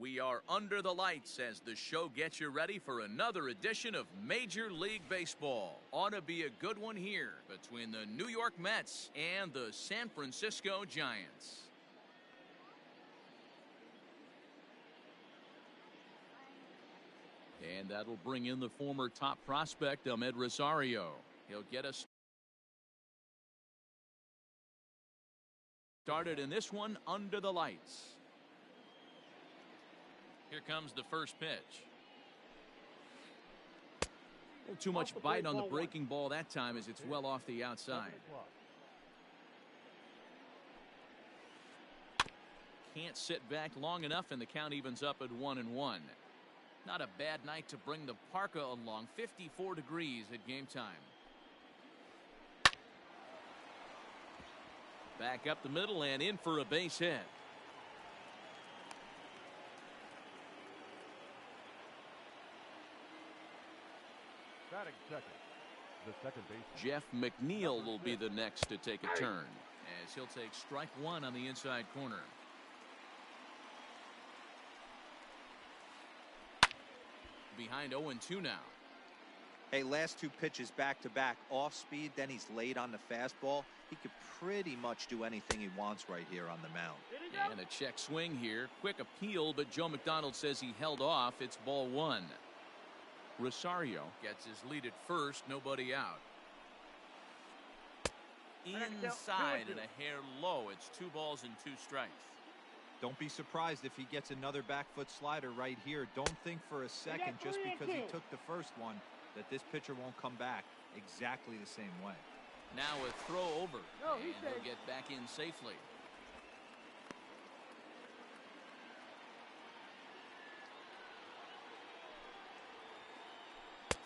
We are under the lights as the show gets you ready for another edition of Major League Baseball. Ought to be a good one here between the New York Mets and the San Francisco Giants. And that'll bring in the former top prospect, Mlb Rosario. He'll get us started in this one under the lights. Here comes the first pitch. A little too much bite on the breaking ball that time as it's well off the outside. Can't sit back long enough, and the count evens up at 1-1. Not a bad night to bring the parka along. 54 degrees at game time. Back up the middle and in for a base hit. Second. The second baseman. Jeff McNeil will be the next to take a turn as he'll take strike one on the inside corner. Behind 0-2 now. Hey, last two pitches back to back, off speed, then he's late on the fastball. He could pretty much do anything he wants right here on the mound. And a check swing here. Quick appeal, but Joe McDonald says he held off. It's ball one. Rosario gets his lead at first, nobody out. Inside and a hair low. It's 2 balls and 2 strikes. Don't be surprised if he gets another back foot slider right here. Don't think for a second, just because he took the first one, that this pitcher won't come back exactly the same way. Now a throw over, and he'll get back in safely.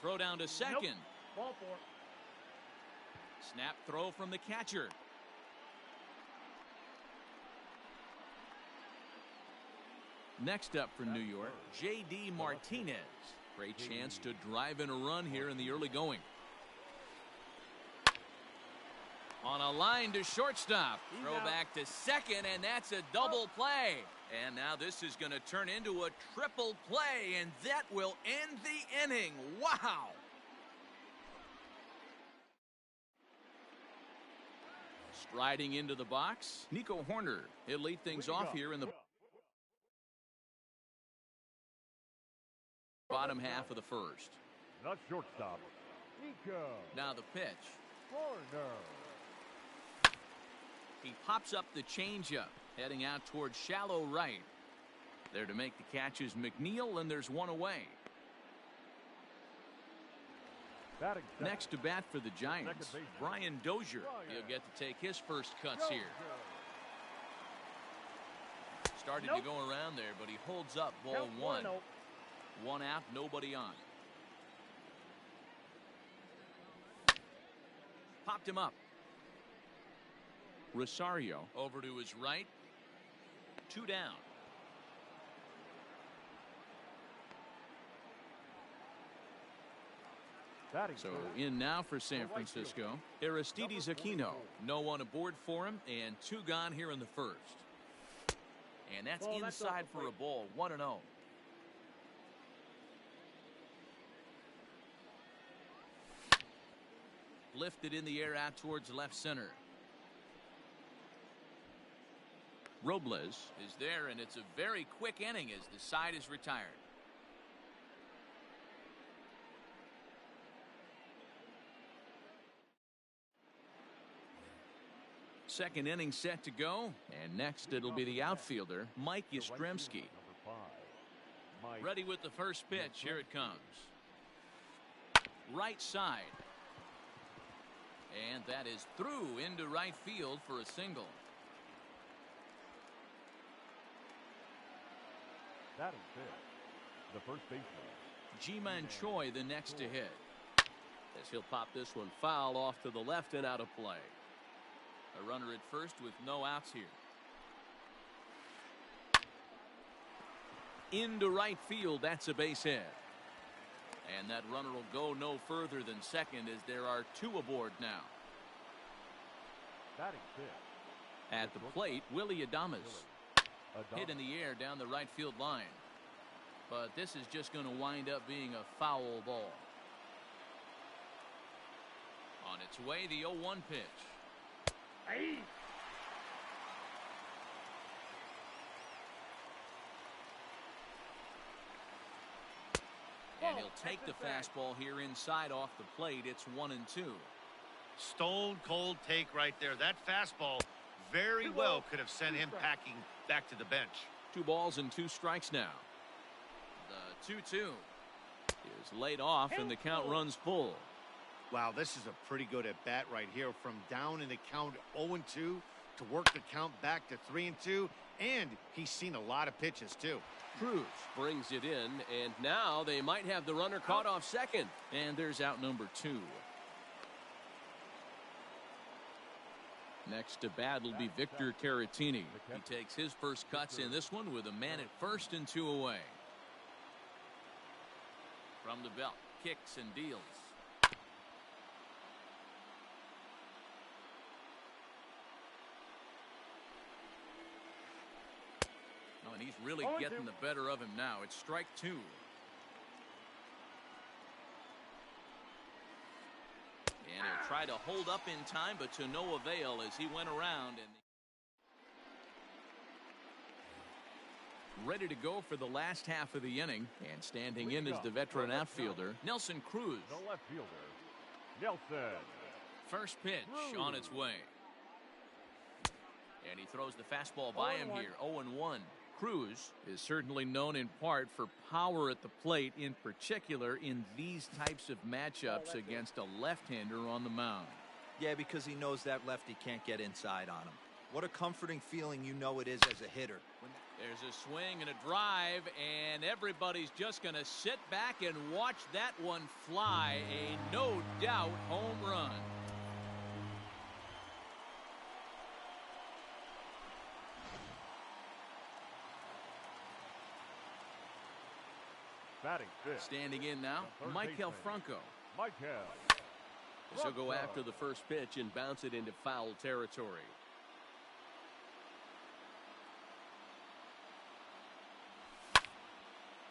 Throw down to second. Ball 4. Snap throw from the catcher. Next up for New York, J.D. Martinez. Great chance to drive in a run here in the early going. On a line to shortstop. Throw back to second, and that's a double play. And now this is going to turn into a triple play, and that will end the inning. Wow! Striding into the box, Nico Horner. He'll lead things off here in the bottom half of the first. Not shortstop. Nico. Now the pitch. Corner. He pops up the changeup, heading out towards shallow right. There to make the catch is McNeil, and there's one away. Next to bat for the Giants, Brian Dozier. He'll get to take his first cuts here. Started to go around there, but he holds up ball one. 1 out, nobody on. Popped him up. Rosario over to his right. 2 down. So in now for San Francisco, Aristides Aquino. No one aboard for him, and 2 gone here in the first. And that's inside for a ball. 1-0. Lifted in the air out towards left center. Robles is there, and it's a very quick inning as the side is retired. Second inning set to go, and next it'll be the outfielder, Mike Yastrzemski. Ready with the first pitch. Here it comes. Right side. And that is through into right field for a single. That is it. The first baseman. Ji-Man Choi the next to hit. As he'll pop this one foul off to the left and out of play. A runner at first with no outs here. Into right field. That's a base hit. And that runner will go no further than second as there are 2 aboard now. That is it. At the plate, Willy Adames. Hit in the air down the right field line. But this is just going to wind up being a foul ball. On its way, the 0-1 pitch. Hey. And he'll take the fastball here inside off the plate. It's 1-2. Stone cold take right there. That fastball very well could have sent him packing back to the bench. 2 balls and 2 strikes now. The 2-2 is laid off and the count runs full. Wow, this is a pretty good at bat right here. From down in the count 0-2 to work the count back to 3-2, and he's seen a lot of pitches too. Cruz brings it in, and now they might have the runner caught off second. And there's out number 2. Next to bat will be Victor Caratini. He takes his first cuts in this one with a man at first and 2 away. From the belt, kicks and deals. Oh, and he's really getting the better of him now. It's strike 2. And he'll try to hold up in time, but to no avail as he went around. And ready to go for the last half of the inning. And standing in is the veteran outfielder, Nelson Cruz. The left fielder, Nelson. First pitch on its way. And he throws the fastball by him here, 0-1. Cruz is certainly known in part for power at the plate, in particular in these types of matchups against a left-hander on the mound. Yeah, because he knows that lefty can't get inside on him. What a comforting feeling you know it is as a hitter. There's a swing and a drive, and everybody's just going to sit back and watch that one fly. A no doubt home run. Batting fifth. Standing in now, Michael Franco. This will go after the first pitch and bounce it into foul territory.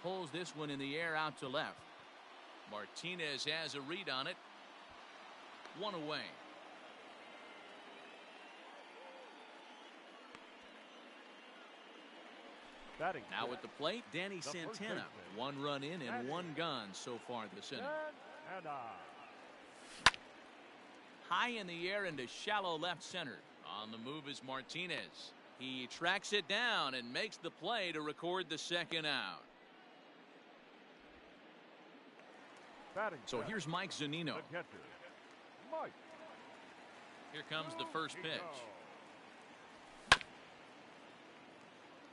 Pulls this one in the air out to left. Martinez has a read on it. 1 away. Batting Now fifth. at the plate, Danny Santana. 1 run in and 1 gone so far this inning. High in the air into shallow left center. On the move is Martinez. He tracks it down and makes the play to record the second out. So here's Mike Zunino. The catcher, Mike. Here comes the first pitch.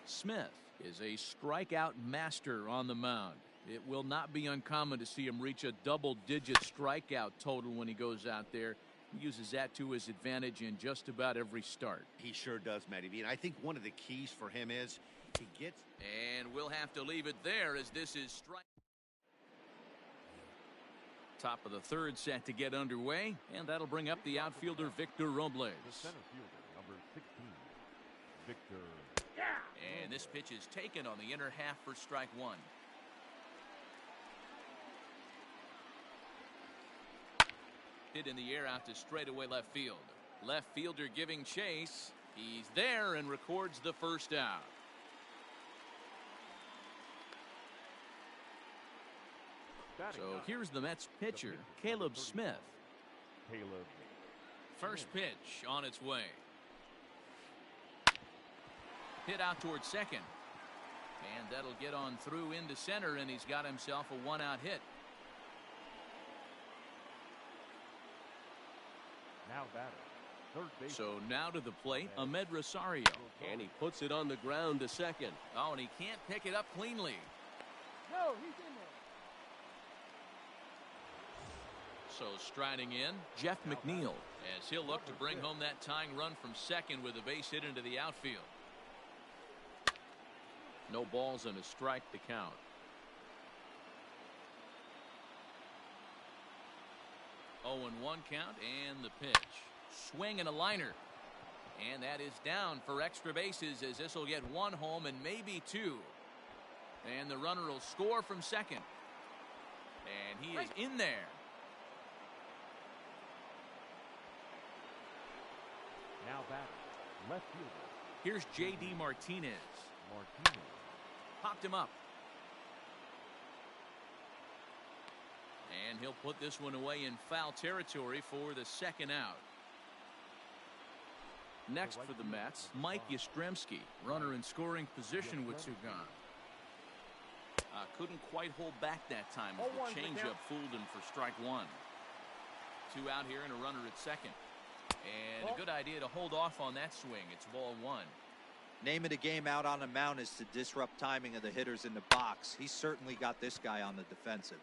Smith is a strikeout master on the mound. It will not be uncommon to see him reach a double-digit strikeout total when he goes out there. He uses that to his advantage in just about every start. He sure does, Matty V. And I think one of the keys for him is he gets. And we'll have to leave it there as this is strike. Top of the third set to get underway, and that'll bring up the outfielder Victor Robles. The center fielder, number 16, Victor. And this pitch is taken on the inner half for strike 1. Hit in the air out to straightaway left field. Left fielder giving chase. He's there and records the first out. So here's the Mets pitcher, Caleb Smith. Caleb. First pitch on its way. Hit out towards second. And that'll get on through into center, and he's got himself a 1-out hit. Now batter. Third base. So now to the plate, Ahmed Rosario. And he puts it on the ground to second. Oh, and he can't pick it up cleanly. No, he's in there. So striding in, Jeff McNeil, as he'll look to bring home that tying run from second with a base hit into the outfield. No balls and a strike to count. Oh, and 1 count, and the pitch. Swing and a liner. And that is down for extra bases, as this will get one home and maybe two. And the runner will score from second. And he is in there. Now batting, left fielder. Here's J.D. Martinez. Popped him up. And he'll put this one away in foul territory for the second out. Next for the Mets, Mike Yastrzemski, runner in scoring position with two gone. Couldn't quite hold back that time as the changeup fooled him for strike one. Two out here and a runner at second. And a good idea to hold off on that swing. It's ball one. Name of the game out on the mound is to disrupt timing of the hitters in the box. He certainly got this guy on the defensive.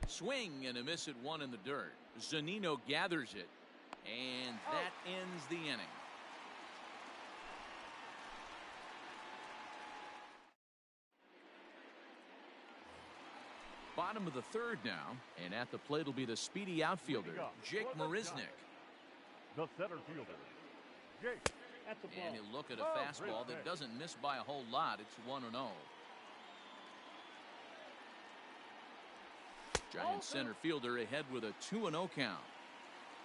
Swing and a miss at one in the dirt. Zunino gathers it. And that ends the inning. Bottom of the third now, and at the plate will be the speedy outfielder, Jake Marisnick. The center fielder, Jake. That's a ball. And he'll look at a fastball that doesn't miss by a whole lot. It's 1-0. Giant center fielder ahead with a 2-0 count.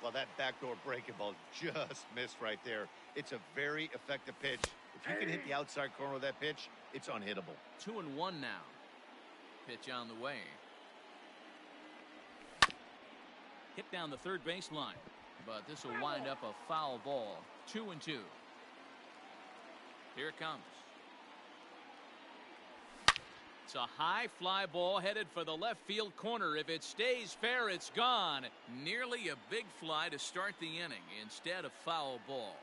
Well, that backdoor breaking ball just missed right there. It's a very effective pitch. If you can hit the outside corner of that pitch, it's unhittable. 2-1 now. Pitch on the way. Hit down the third baseline, but this will wind up a foul ball. 2-2. Here it comes. It's a high fly ball headed for the left field corner. If it stays fair, it's gone. Nearly a big fly to start the inning. Instead, a foul ball.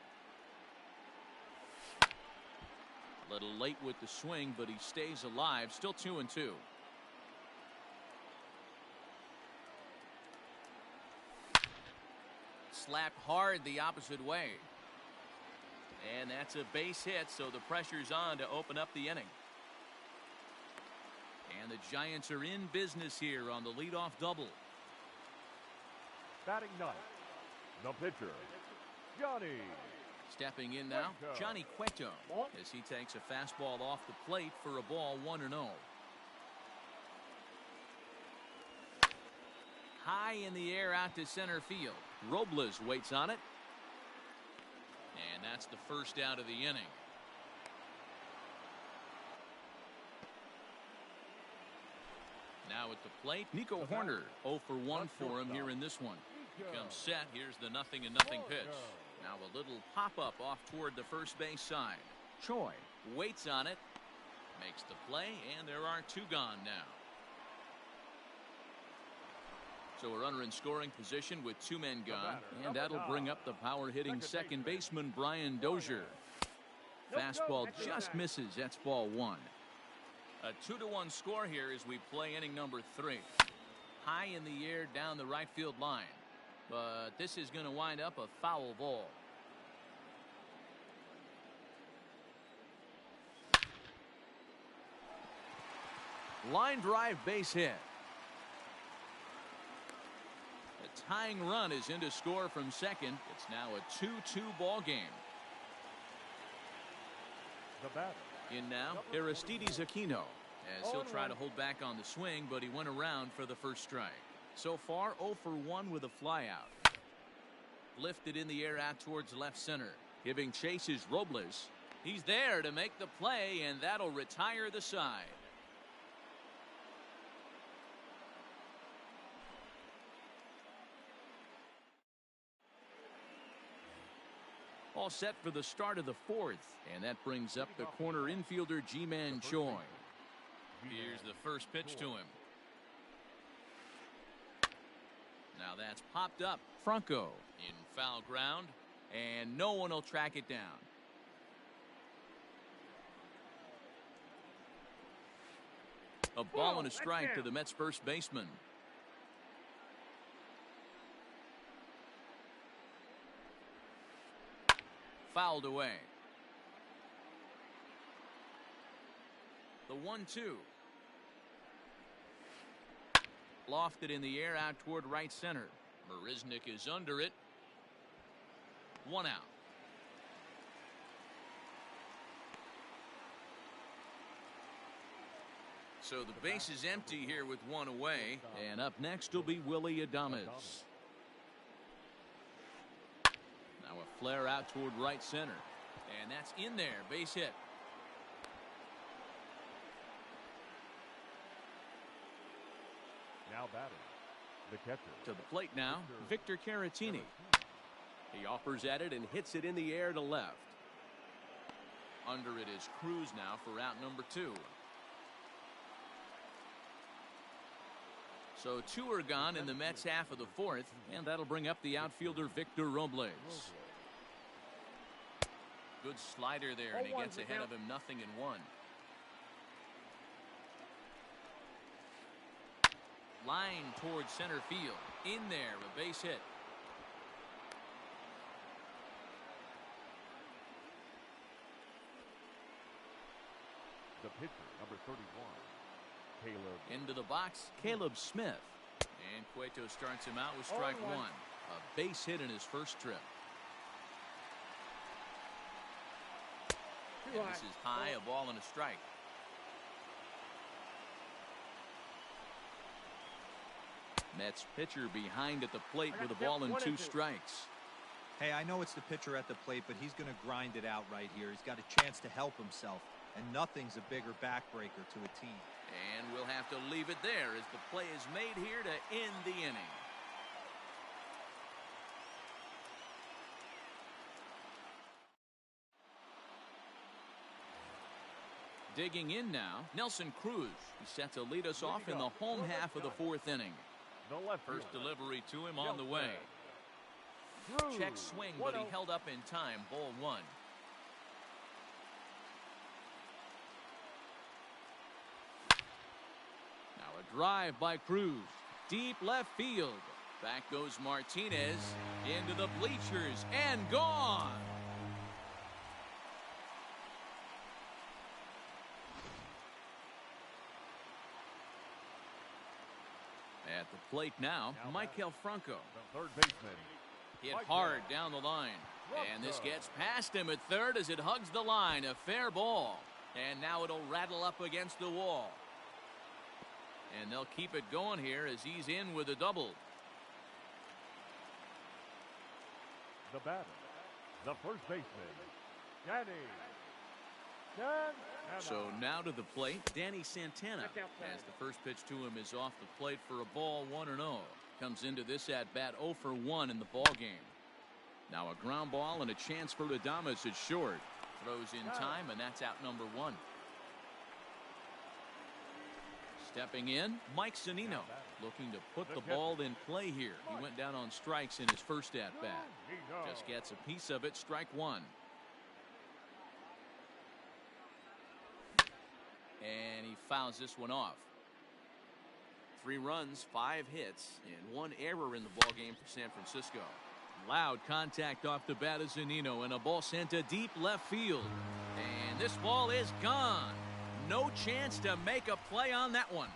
A little late with the swing, but he stays alive. Still 2-2. Slapped hard the opposite way. And that's a base hit, so the pressure's on to open up the inning. And the Giants are in business here on the leadoff double. Batting ninth, the pitcher, Johnny. Stepping in now, Johnny Cueto, as he takes a fastball off the plate for a ball 1-0. High in the air out to center field. Robles waits on it. And that's the first out of the inning. Now at the plate, Nico Horner 0 for 1 for him here in this one. He comes set. Here's the 0-0 pitch. Now a little pop-up off toward the first base side. Choi waits on it, makes the play, and there are two gone now. So a runner in scoring position with two men gone, and that'll bring up the power-hitting second baseman Brian Dozier. Fastball just misses. That's ball one. A 2-1 score here as we play inning number 3. High in the air down the right field line. But this is going to wind up a foul ball. Line drive base hit. The tying run is in to score from second. It's now a 2-2 ball game. The batter. In now, Aristides Aquino, as he'll try to hold back on the swing, but he went around for the first strike. So far, 0 for 1 with a flyout. Lifted in the air out towards left center. Giving chase is Robles. He's there to make the play, and that'll retire the side. All set for the start of the fourth, and that brings up the corner infielder Ji-Man Choi. Here's the first pitch to him. Now that's popped up. Franco in foul ground, and no one will track it down. A ball and a strike to the Mets first baseman. Fouled away. The 1-2. Lofted in the air out toward right center. Marisnick is under it. 1 out. So the base is empty here with 1 away. And up next will be Willie Adames. Now a flare out toward right center. And that's in there. Base hit. Now batting, the catcher. To the plate now, Victor Caratini. He offers at it and hits it in the air to left. Under it is Cruz now for out number 2. So 2 are gone in the Mets half of the 4th, and that'll bring up the outfielder Victor Robles. Good slider there, and he gets ahead of him 0-1. Line towards center field. In there, a base hit. The pitcher, number 31, Caleb. Into the box, Caleb Smith. And Cueto starts him out with strike 1. A base hit in his first trip. And this is high, a ball and a strike. Mets pitcher behind at the plate with a ball and 2 strikes. Hey, I know it's the pitcher at the plate, but he's going to grind it out right here. He's got a chance to help himself, and nothing's a bigger backbreaker to a team. And we'll have to leave it there as the play is made here to end the inning. Digging in now, Nelson Cruz. He's set to lead us off in the home half of the 4th inning. The left First fielder, delivery to him on the way. Cruz. Check swing, but he held up in time. Ball 1. Now a drive by Cruz. Deep left field. Back goes Martinez into the bleachers and gone. At the plate now, Michael Franco. The third baseman, Hit hard down the line. And this gets past him at third as it hugs the line. A fair ball. And now it'll rattle up against the wall. And they'll keep it going here as he's in with a double. the batter, the first baseman, Danny. So now to the plate, Danny Santana, as the first pitch to him is off the plate for a ball, 1-0. Comes into this at bat 0 for 1 in the ball game. Now a ground ball and a chance for Adames at short. Throws in time, and that's out number 1. Stepping in, Mike Zunino, looking to put the ball in play here. He went down on strikes in his first at bat. Just gets a piece of it, strike 1. And he fouls this one off. 3 runs, 5 hits, and 1 error in the ball game for San Francisco. Loud contact off the bat of Zunino, and a ball sent to deep left field. And this ball is gone. No chance to make a play on that one.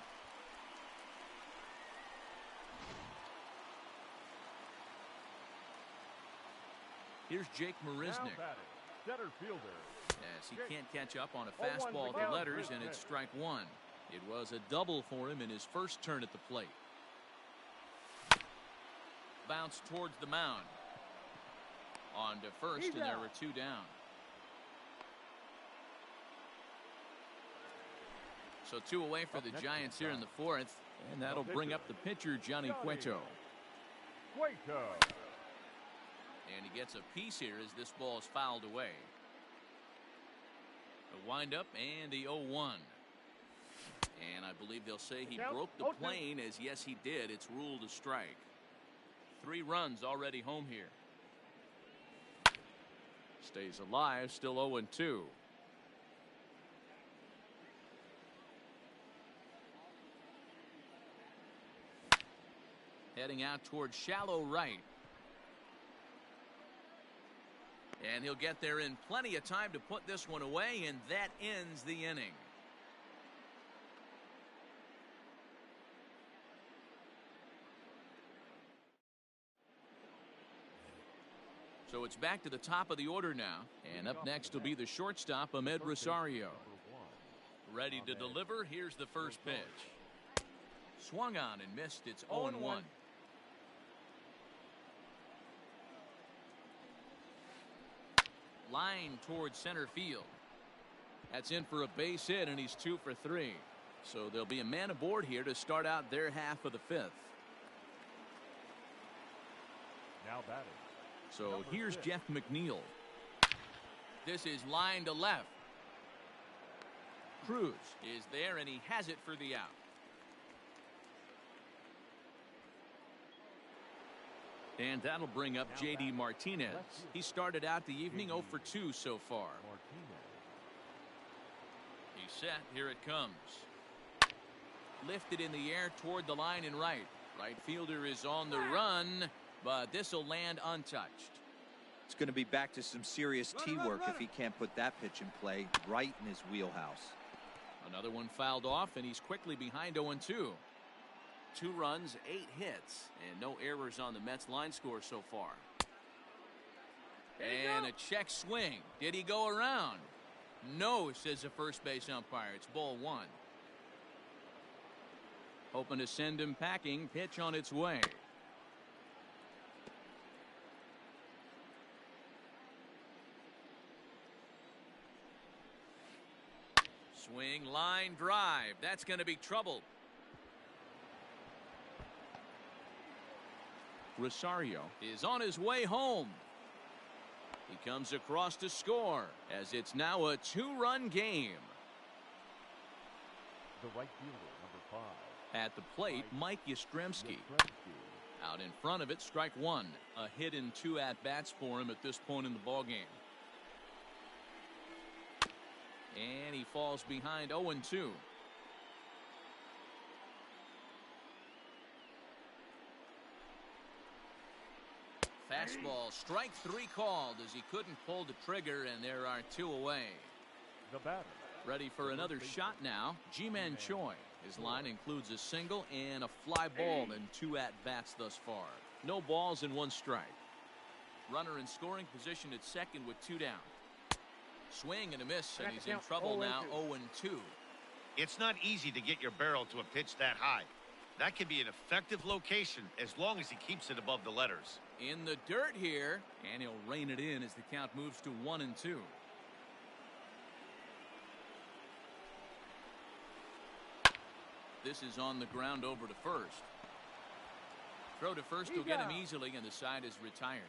Here's Jake Marisnick. Center fielder. As he can't catch up on a fastball to letters, and it's strike 1. It was a double for him in his first turn at the plate. Bounce towards the mound. On to first, and there were 2 down. So 2 away for the Giants here in the 4th, and that'll bring up the pitcher, Johnny Cueto. Cueto. And he gets a piece here as this ball is fouled away. A windup and the 0-1. And I believe they'll say he broke the plane, as yes he did. It's ruled a strike. 3 runs already home here. Stays alive, still 0-2. Heading out towards shallow right. And he'll get there in plenty of time to put this one away, and that ends the inning. So it's back to the top of the order now. And up next will be the shortstop, Mlb Rosario. Ready to deliver. Here's the first pitch. Swung on and missed. It's 0-1. Line towards center field. That's in for a base hit, and he's 2 for 3. So there'll be a man aboard here to start out their half of the 5th. Now batting. So here's Jeff McNeil. This is line to left. Cruz is there, and he has it for the out. And that'll bring up J.D. Martinez. He started out the evening 0 for 2 so far. He's set. Here it comes. Lifted in the air toward the line and right. Right fielder is on the run, but this will land untouched. It's going to be back to some serious tee work if he can't put that pitch in play right in his wheelhouse. Another one fouled off, and he's quickly behind 0-2. 2 runs, 8 hits, and no errors on the Mets line score so far. And a check swing. Did he go around? No, says the first base umpire. It's ball 1. Hoping to send him packing. Pitch on its way. Swing, line, drive. That's going to be trouble. Rosario is on his way home. He comes across to score as it's now a 2-run game. The right fielder, number 5. At the plate, Mike Yastrzemski. Out in front of it, strike 1. A hit in 2 at-bats for him at this point in the ballgame. And he falls behind 0-2. Fastball, strike 3 called as he couldn't pull the trigger, and there are 2 away. The batter. Ready for another shot now. Ji-Man Choi. His line includes a single and a fly ball in 2 at-bats thus far. No balls and 1 strike. Runner in scoring position at second with 2 down. Swing and a miss, and he's in trouble now. 0-2. It's not easy to get your barrel to a pitch that high. That can be an effective location as long as he keeps it above the letters. In the dirt here, and he'll rein it in as the count moves to 1-2. This is on the ground over to first. Throw to first will get him easily, and the side is retired.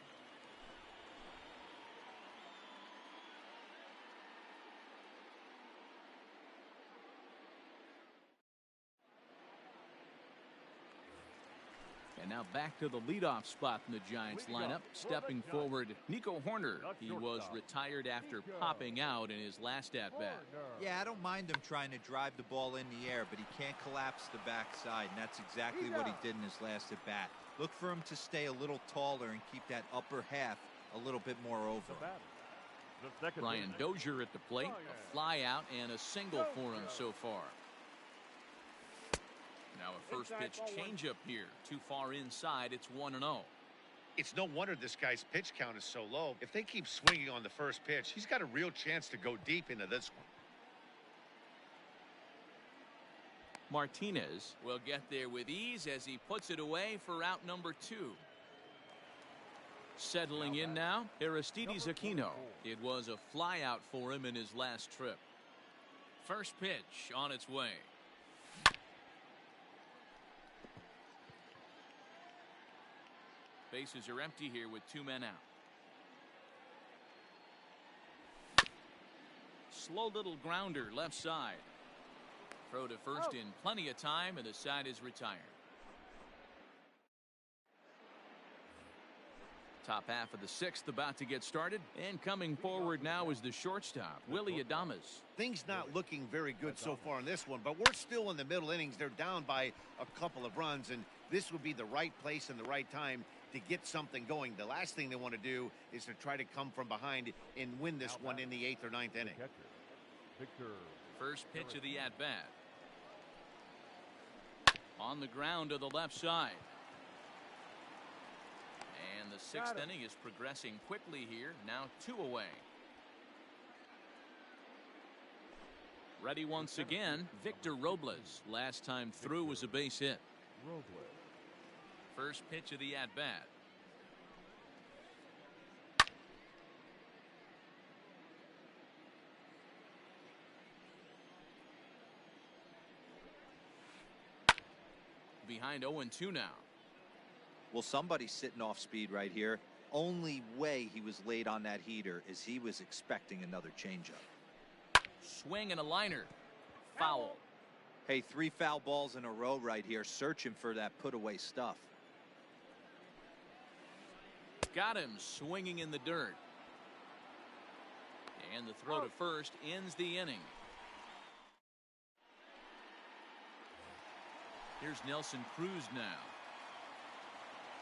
And now back to the leadoff spot in the Giants lineup. Stepping forward, Nico Horner. He was retired after popping out in his last at-bat. Yeah, I don't mind him trying to drive the ball in the air, but he can't collapse the backside, and that's exactly what he did in his last at-bat. Look for him to stay a little taller and keep that upper half a little bit more over. Brian Dozier at the plate. A fly out and a single for him so far. Now a first pitch changeup here. Too far inside. It's 1-0. It's no wonder this guy's pitch count is so low. If they keep swinging on the first pitch, he's got a real chance to go deep into this one. Martinez will get there with ease as he puts it away for out number 2. Settling in now, Aristides Aquino. It was a fly out for him in his last trip. First pitch on its way. Bases are empty here with 2 men out. Slow little grounder left side. Throw to first in plenty of time, and the side is retired. Top half of the 6th about to get started, and coming forward now is the shortstop, Willy Adames. Things not looking very good so far in this one, but we're still in the middle innings. They're down by a couple of runs, and this would be the right place and the right time to get something going. The last thing they want to do is to try to come from behind and win this one in the 8th or 9th inning. First pitch of the at-bat. On the ground to the left side. And And the sixth inning is progressing quickly here. Now 2 away. Ready once again, Victor Robles. Last time through was a base hit. Robles. First pitch of the at-bat. Behind 0-2 now. Well, somebody's sitting off speed right here. Only way he was late on that heater is he was expecting another changeup. Swing and a liner. Foul. Hey, 3 foul balls in a row right here, searching for that put-away stuff. Got him swinging in the dirt. And the throw to first ends the inning. Here's Nelson Cruz now.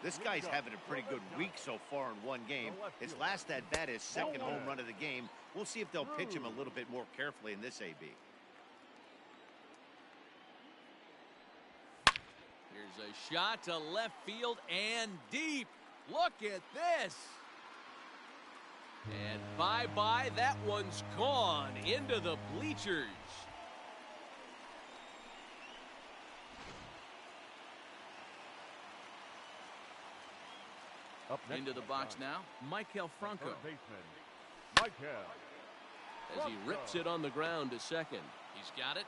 This guy's having a pretty good week so far in one game. His last at-bat is second home run of the game. We'll see if they'll pitch him a little bit more carefully in this AB. Here's a shot to left field and deep. Look at this. And bye-bye, that one's gone into the bleachers. Up next Into the box now, Michael Franco. Third baseman, Michael. As he rips it on the ground to second. He's got it.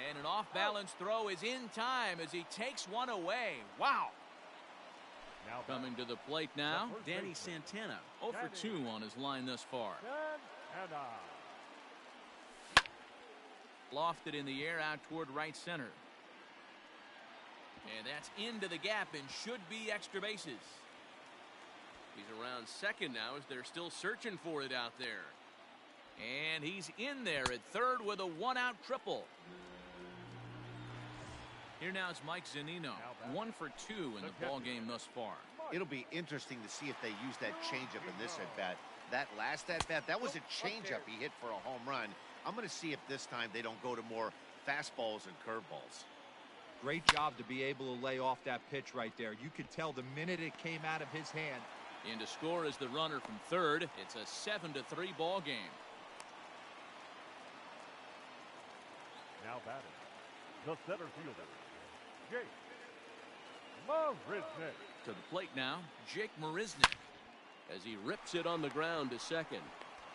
And an off-balance throw is in time as he takes one away. Wow. Now Coming to the plate now, Danny Santana. 0 for 2 on his line thus far. Lofted in the air out toward right center. And that's into the gap and should be extra bases. He's around second now as they're still searching for it out there. And he's in there at third with a 1-out triple. Here now is Mike Zunino. 1 for 2 in the ball game thus far. It'll be interesting to see if they use that changeup in this at-bat. That last at-bat, that was a changeup he hit for a home run. I'm going to see if this time they don't go to more fastballs and curveballs. Great job to be able to lay off that pitch right there. You could tell the minute it came out of his hand. In to score is the runner from third. It's a 7-3 ball game. Now batting, the center fielder, Jake Marisnick. To the plate now, Jake Marisnick. As he rips it on the ground to second.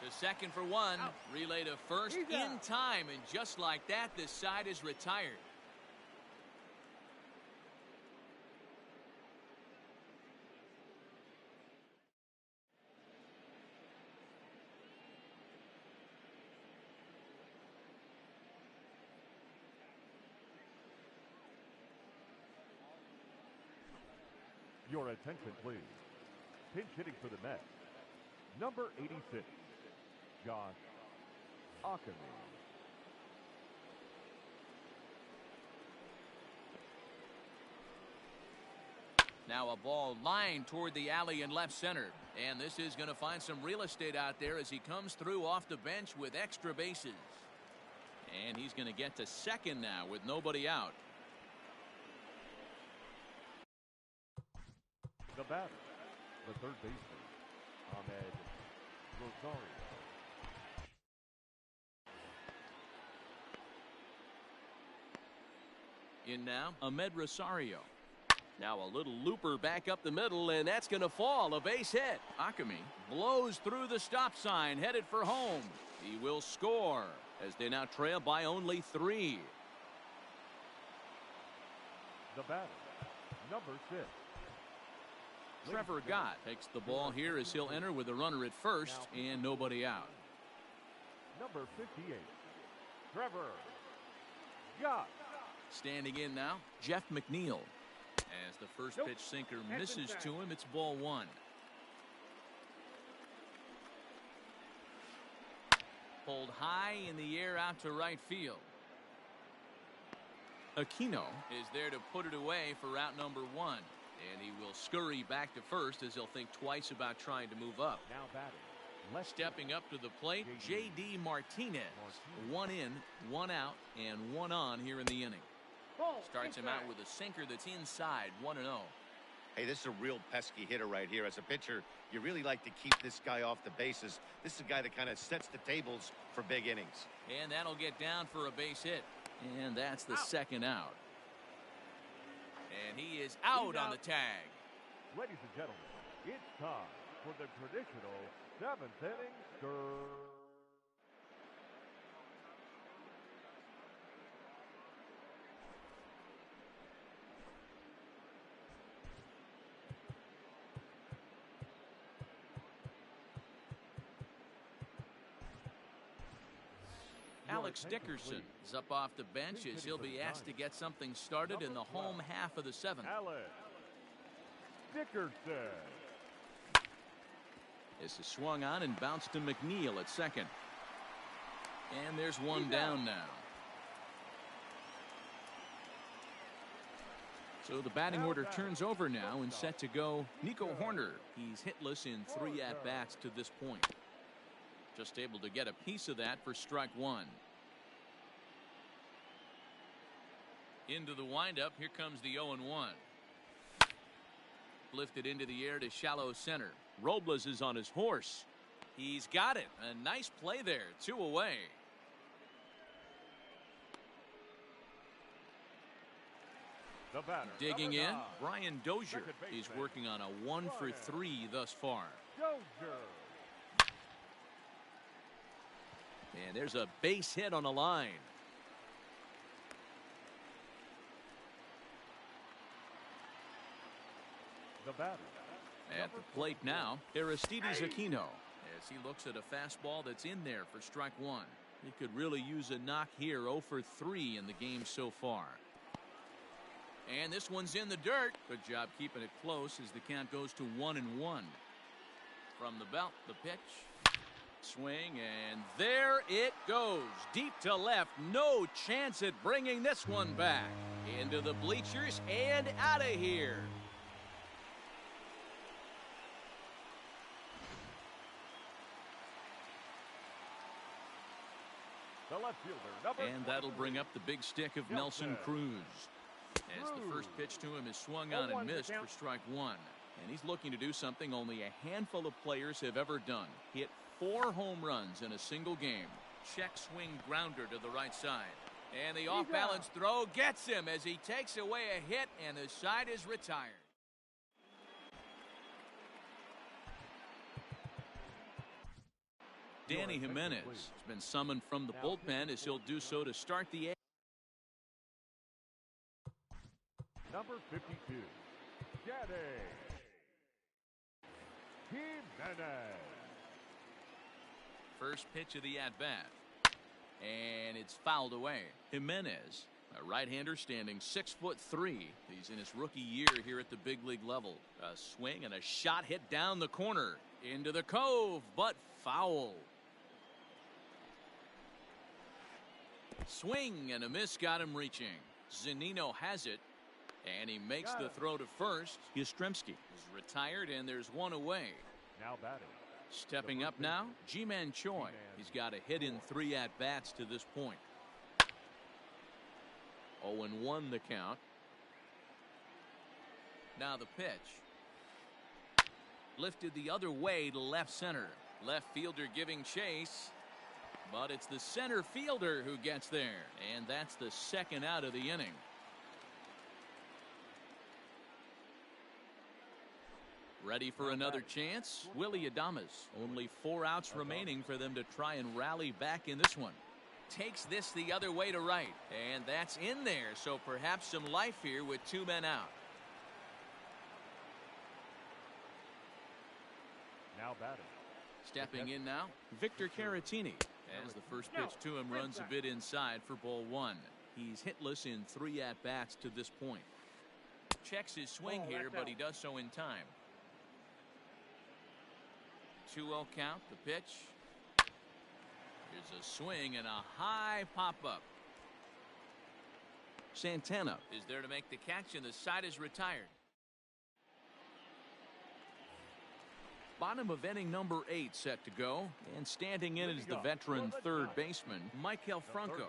To second for 1. Relay to first in time. And just like that, this side is retired. Your attention, please. Pinch hitting for the Mets, number 86, Josh Ackerman. Now a ball lined toward the alley in left center. And this is going to find some real estate out there as he comes through off the bench with extra bases. And he's going to get to second now with nobody out. The batter, the third baseman, Ahmed Rosario. In now, Ahmed Rosario. Now a little looper back up the middle, and that's going to fall. A base hit. Akami blows through the stop sign, headed for home. He will score as they now trail by only 3. The batter, number 6. Trevor Gott takes the ball here as he'll enter with a runner at first and nobody out. Number 58, Trevor Gott. Standing in now, Jeff McNeil. As the first pitch sinker misses to him, it's ball 1. Pulled high in the air out to right field. Aquino is there to put it away for route number 1. And he will scurry back to first as he'll think twice about trying to move up. Now batting, stepping up to the plate, J.D. Martinez. 1 in, 1 out, and 1 on here in the inning. Starts him out with a sinker that's inside, 1-0. Hey, this is a real pesky hitter right here. As a pitcher, you really like to keep this guy off the bases. This is a guy that kind of sets the tables for big innings. And that'll get down for a base hit. And that's the second out. And he is out on the tag. Ladies and gentlemen, it's time for the traditional 7th inning stir. Alex Dickerson is up off the bench as he'll be asked to get something started in the home half of the 7th. Alex Dickerson. This is swung on and bounced to McNeil at second. And there's one down now. So the batting order turns over now and set to go Nico Horner. He's hitless in 3 at-bats to this point. Just able to get a piece of that for strike 1. Into the windup. Here comes the 0-1. Lifted into the air to shallow center. Robles is on his horse. He's got it. A nice play there. 2 away. The batter, Digging in, 9. Brian Dozier. He's working on a 1 for 3 thus far. Dozier. And there's a base hit on the line. The batter. At the plate now, Aristides Aquino, as he looks at a fastball that's in there for strike 1. He could really use a knock here. 0 for 3 in the game so far. And this one's in the dirt. Good job keeping it close as the count goes to 1-1. From the belt, the pitch. Swing, and there it goes. Deep to left. No chance at bringing this one back. Into the bleachers and out of here. The left fielder, and that'll bring up the big stick of Nelson Cruz. As the first pitch to him is swung on and missed for strike 1. And he's looking to do something only a handful of players have ever done. Hit 4 home runs in a single game. Check swing grounder to the right side. And the off-balance throw gets him as he takes away a hit, and the side is retired. Danny Jimenez has been summoned from the bullpen as he'll do so to start the eighth. Number 52, Danny Jimenez. First pitch of the at-bat. And it's fouled away. Jimenez, a right-hander standing 6'3". He's in his rookie year here at the big league level. A swing and a shot hit down the corner. Into the cove, but foul. Swing and a miss got him reaching. Zunino has it. And he makes the throw to first. Yastrzemski is retired, and there's one away. Now batting. Stepping up now, Ji-Man Choi. He's got a hit in 3 at-bats to this point. 0-1 the count. Now the pitch. Lifted the other way to left center. Left fielder giving chase. But it's the center fielder who gets there. And that's the second out of the inning. Ready for another chance? Willie Adames. Only 4 outs remaining for them to try and rally back in this one. Takes this the other way to right. And that's in there. So perhaps some life here with 2 men out. Now batting. Stepping in now, Victor Caratini. As the first pitch to him runs a bit inside for ball 1. He's hitless in 3 at-bats to this point. Checks his swing here, but he does so in time. 2-0 count, the pitch. Here's a swing and a high pop-up. Santana is there to make the catch, and the side is retired. Bottom of inning number 8 set to go, and standing in is the veteran third baseman, Maikel Franco.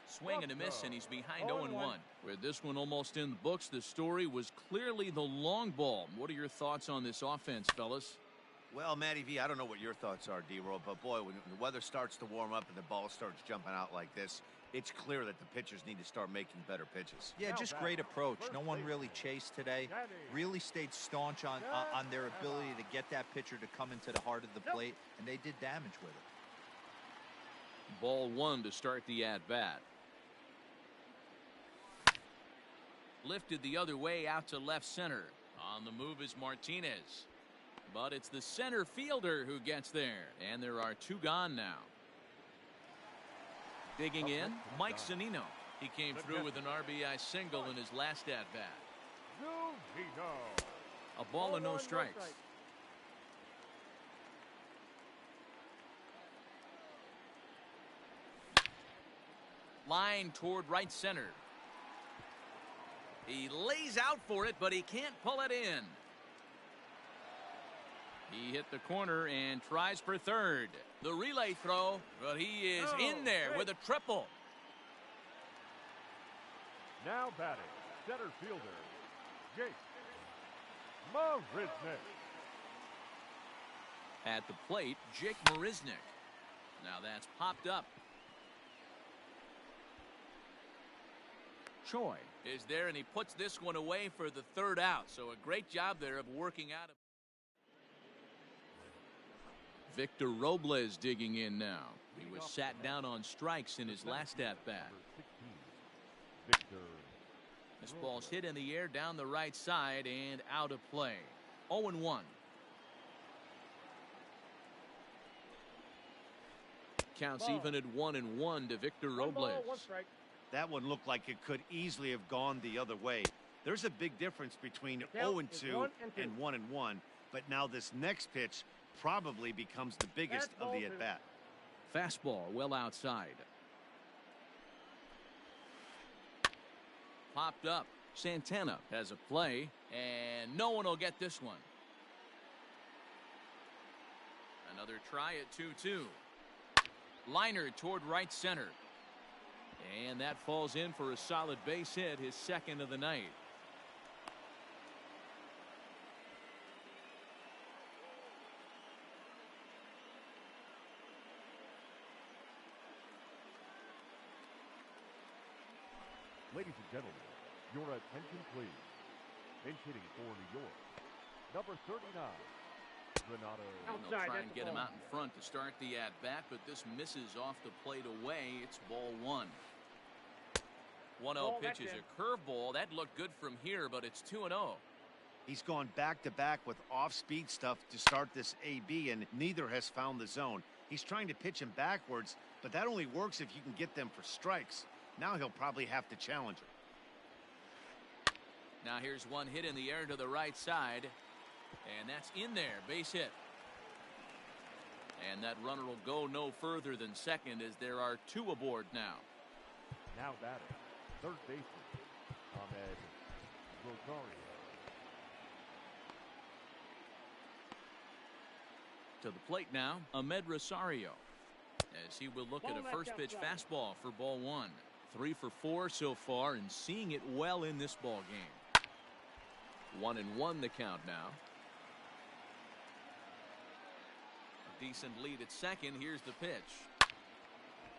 Swing and a miss, and he's behind 0-1. With this one almost in the books, the story was clearly the long ball. What are your thoughts on this offense, fellas? Well, Matty V, I don't know what your thoughts are, D-Roll, but boy, when the weather starts to warm up and the ball starts jumping out like this, it's clear that the pitchers need to start making better pitches. Yeah, just great approach. No one really chased today. Really stayed staunch on their ability to get that pitcher to come into the heart of the plate, and they did damage with it. Ball one to start the at-bat. Lifted the other way out to left center. On the move is Martinez. But it's the center fielder who gets there. And there are two gone now. Digging in, Mike Zunino. He came through with an RBI single in his last at-bat. A ball and no strikes. Line toward right center. He lays out for it, but he can't pull it in. He hit the corner and tries for third. The relay throw, but he is in there with a triple. Now batting, center fielder, Jake Marisnick. At the plate, Jake Marisnick. Now that's popped up. Choi is there, and he puts this one away for the third out. So a great job there of working out. Victor Robles digging in now. He was sat down on strikes in his last at-bat. This ball's hit in the air down the right side and out of play. 0-1. Counts even at 1-1 to Victor Robles. That one looked like it could easily have gone the other way. There's a big difference between 0-2 and 1-1, but now this next pitch probably becomes the biggest of the at-bat. Fastball well outside. Popped up. Santana has a play, and no one will get this one. Another try at 2-2. Liner toward right center. And that falls in for a solid base hit, his second of the night. Ladies and gentlemen, your attention please. Pinch hitting for New York, number 39, Renato. And they'll try and get him out in front to start the at-bat, but this misses off the plate away. It's ball one. 1-0 pitch is a curveball. That looked good from here, but it's 2-0. He's gone back-to-back with off-speed stuff to start this AB, and neither has found the zone. He's trying to pitch him backwards, but that only works if you can get them for strikes. Now he'll probably have to challenge him. Now here's one hit in the air to the right side, and that's in there. Base hit. And that runner will go no further than second, as there are two aboard now. Now batting, third baseman, Ahmed Rosario. To the plate now, Ahmed Rosario, as he will look at a first pitch fastball for ball one. 3 for 4 so far, and seeing it well in this ball game. 1-1 the count now. A decent lead at second. Here's the pitch.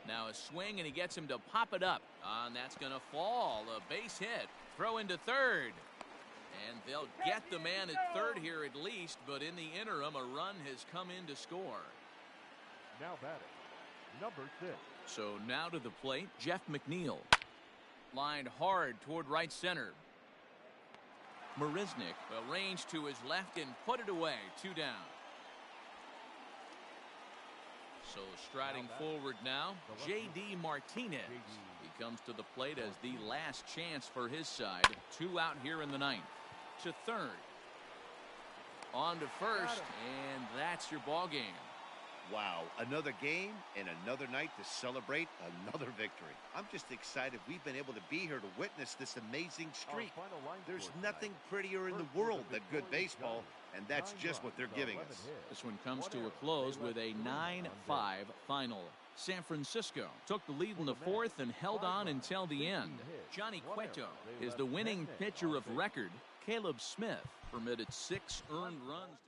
Now a swing, and he gets him to pop it up. And that's going to fall. A base hit. Throw into third. And they'll get the man at third here at least, but in the interim, a run has come in to score. Now batting, number 6. So now to the plate, Jeff McNeil. Lined hard toward right center. Marisnick arranged to his left and put it away. 2 down. So striding forward now, J.D. Martinez. He comes to the plate as the last chance for his side. 2 out here in the ninth. To third. On to first, and that's your ball game. Wow, another game and another night to celebrate another victory. I'm just excited we've been able to be here to witness this amazing streak. There's nothing prettier in the world than good baseball, and that's just what they're giving us. This one comes to a close with a 9-5 final. San Francisco took the lead in the fourth and held on until the end. Johnny Cueto is the winning pitcher of record. Caleb Smith permitted 6 earned runs.